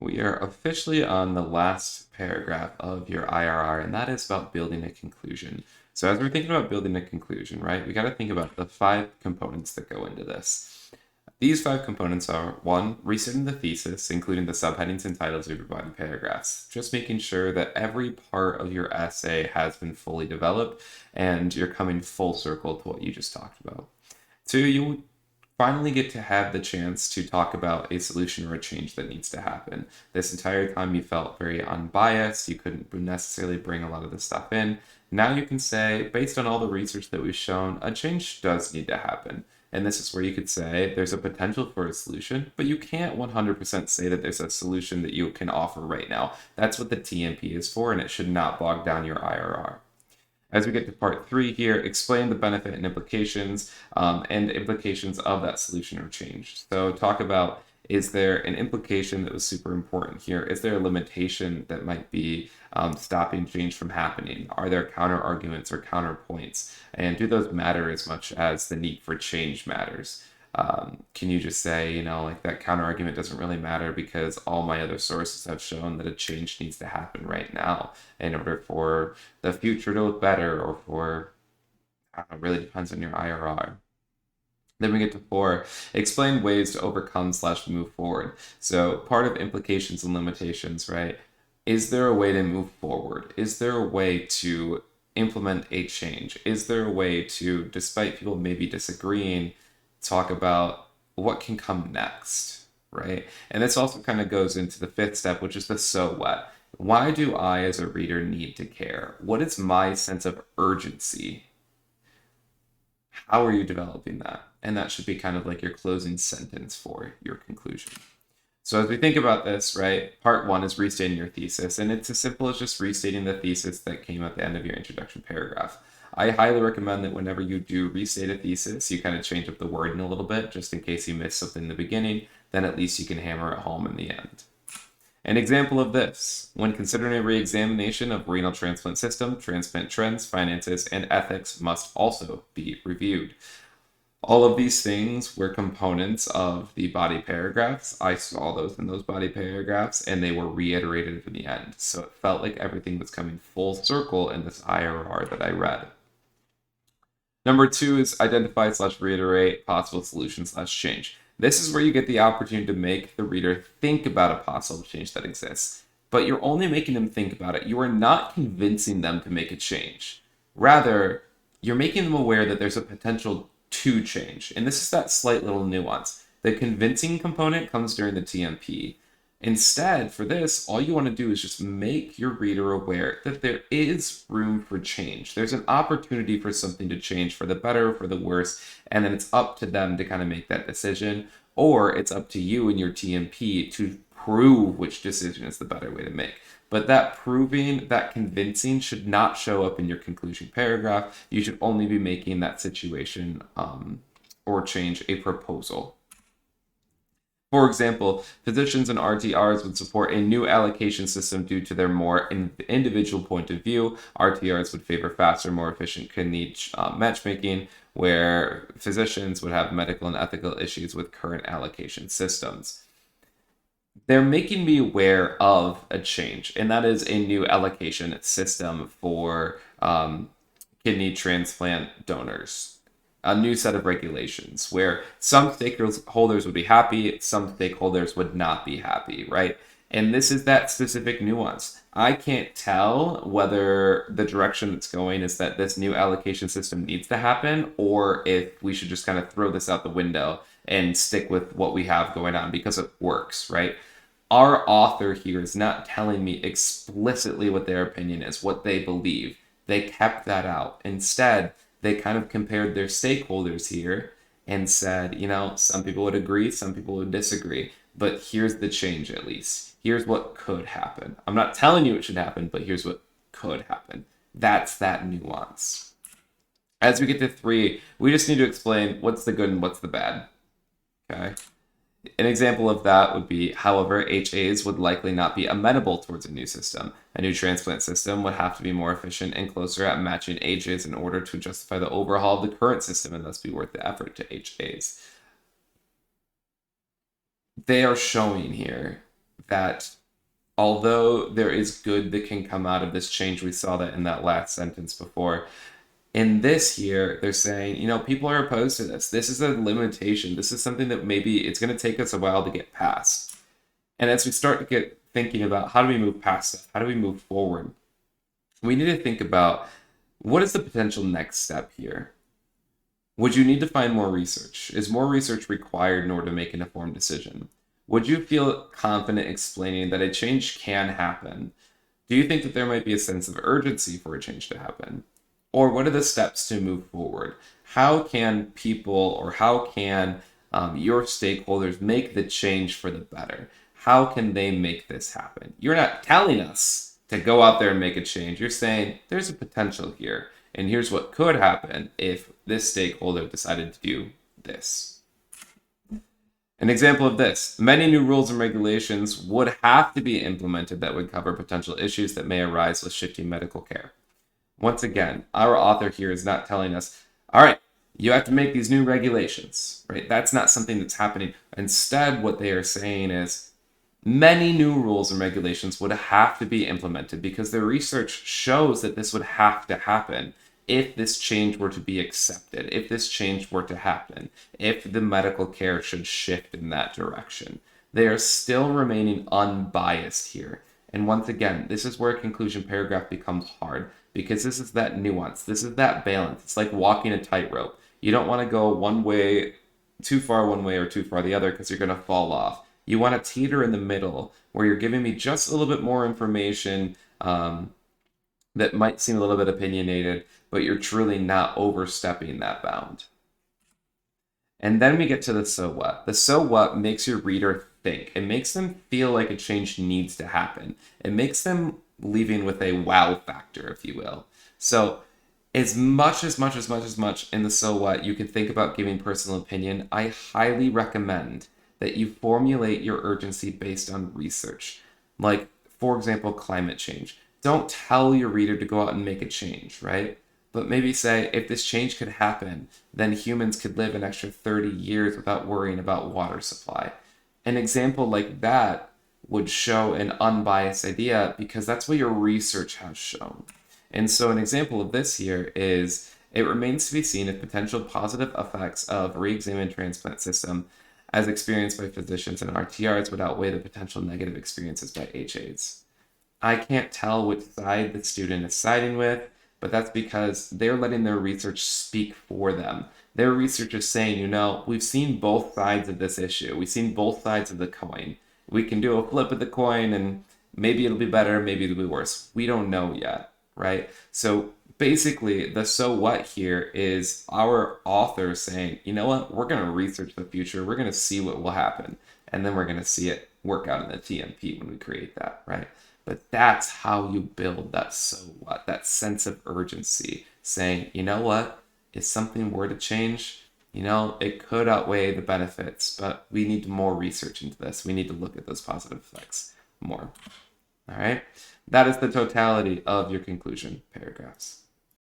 We are officially on the last paragraph of your IRR, and that is about building a conclusion. So, as we're thinking about building a conclusion, right, we got to think about the five components that go into this. These five components are one, restating the thesis, including the subheadings and titles of your body paragraphs, just making sure that every part of your essay has been fully developed and you're coming full circle to what you just talked about. Two, you finally get to have the chance to talk about a solution or a change that needs to happen. This entire time you felt very unbiased, you couldn't necessarily bring a lot of this stuff in. Now you can say, based on all the research that we've shown, a change does need to happen. And this is where you could say there's a potential for a solution, but you can't 100% say that there's a solution that you can offer right now. That's what the TMP is for, and it should not bog down your IRR. As we get to part three here, explain the benefit and implications of that solution or change. So talk about, is there an implication that was super important here? Is there a limitation that might be stopping change from happening? Are there counter arguments or counterpoints? And do those matter as much as the need for change matters? Can you just say, like that counter argument doesn't really matter because all my other sources have shown that a change needs to happen right now in order for the future to look better, or for, I don't know, it really depends on your IRR. Then we get to four, explain ways to overcome slash move forward. So part of implications and limitations, right? Is there a way to move forward? Is there a way to implement a change? Is there a way to, despite people maybe disagreeing, talk about what can come next, right? And this also kind of goes into the fifth step, which is the so what. Why do I, as a reader, need to care? What is my sense of urgency? How are you developing that? And that should be kind of like your closing sentence for your conclusion. So as we think about this, right, part one is restating your thesis, and it's as simple as just restating the thesis that came at the end of your introduction paragraph. I highly recommend that whenever you do restate a thesis, you kind of change up the wording a little bit, just in case you missed something in the beginning, then at least you can hammer it home in the end. An example of this, when considering a re-examination of renal transplant system, transplant trends, finances, and ethics must also be reviewed. All of these things were components of the body paragraphs. I saw those in those body paragraphs, and they were reiterated in the end. So it felt like everything was coming full circle in this IRR that I read. Number two is identify slash reiterate possible solution slash change. This is where you get the opportunity to make the reader think about a possible change that exists, but you're only making them think about it. You are not convincing them to make a change. Rather, you're making them aware that there's a potential to change. And this is that slight little nuance. The convincing component comes during the TMP. Instead, for this, all you want to do is just make your reader aware that there is room for change. There's an opportunity for something to change for the better, or for the worse, and then it's up to them to kind of make that decision, or it's up to you and your TMP to prove which decision is the better way to make. But that proving, that convincing should not show up in your conclusion paragraph. You should only be making that situation or change a proposal. For example, physicians and RTRs would support a new allocation system due to their more individual point of view. RTRs would favor faster, more efficient kidney matchmaking, where physicians would have medical and ethical issues with current allocation systems. They're making me aware of a change, and that is a new allocation system for kidney transplant donors. A new set of regulations where some stakeholders would be happy, some stakeholders would not be happy, right? And this is that specific nuance. I can't tell whether the direction it's going is that this new allocation system needs to happen, or if we should just kind of throw this out the window and stick with what we have going on because it works, right? Our author here is not telling me explicitly what their opinion is, what they believe. They kept that out. Instead, they kind of compared their stakeholders here and said, some people would agree, some people would disagree, but here's the change at least. Here's what could happen. I'm not telling you it should happen, but here's what could happen. That's that nuance. As we get to three, we just need to explain what's the good and what's the bad. Okay. An example of that would be, however, HAs would likely not be amenable towards a new system. A new transplant system would have to be more efficient and closer at matching HAs in order to justify the overhaul of the current system and thus be worth the effort to HAs. They are showing here that although there is good that can come out of this change, we saw that in that last sentence before. In this here, they're saying, people are opposed to this. This is a limitation. This is something that maybe it's going to take us a while to get past. And as we start to get thinking about how do we move past stuff, how do we move forward, we need to think about what is the potential next step here. Would you need to find more research? Is more research required in order to make an informed decision? Would you feel confident explaining that a change can happen? Do you think that there might be a sense of urgency for a change to happen? Or what are the steps to move forward? How can people or how can your stakeholders make the change for the better? How can they make this happen? You're not telling us to go out there and make a change. You're saying there's a potential here. And here's what could happen if this stakeholder decided to do this. An example of this, many new rules and regulations would have to be implemented that would cover potential issues that may arise with shifting medical care. Once again, our author here is not telling us, all right, you have to make these new regulations, right? That's not something that's happening. Instead, what they are saying is many new rules and regulations would have to be implemented because their research shows that this would have to happen if this change were to be accepted, if this change were to happen, if the medical care should shift in that direction. They are still remaining unbiased here. And once again, this is where a conclusion paragraph becomes hard because this is that nuance. This is that balance. It's like walking a tightrope. You don't want to go one way, too far one way or too far the other because you're going to fall off. You want to teeter in the middle where you're giving me just a little bit more information that might seem a little bit opinionated, but you're truly not overstepping that bound. And then we get to the so what. The so what makes your reader think. It makes them feel like a change needs to happen. It makes them leaving with a wow factor, if you will. So as much in the so what you can think about giving personal opinion, I highly recommend that you formulate your urgency based on research. Like, for example, climate change. Don't tell your reader to go out and make a change, right? But maybe say, if this change could happen, then humans could live an extra 30 years without worrying about water supply. An example like that would show an unbiased idea because that's what your research has shown. And so an example of this here is, it remains to be seen if potential positive effects of re-examined transplant system as experienced by physicians and RTRs would outweigh the potential negative experiences by HAs. I can't tell which side the student is siding with, but that's because they're letting their research speak for them. Their research is saying, we've seen both sides of this issue. We've seen both sides of the coin. We can do a flip of the coin and maybe it'll be better, maybe it'll be worse. We don't know yet, right? So basically, the so what here is our author saying, you know what, we're going to research the future. We're going to see what will happen. And then we're going to see it work out in the TMP when we create that, right? But that's how you build that so what, that sense of urgency, saying, you know what, if something were to change, it could outweigh the benefits, but we need more research into this. We need to look at those positive effects more. All right. That is the totality of your conclusion paragraphs.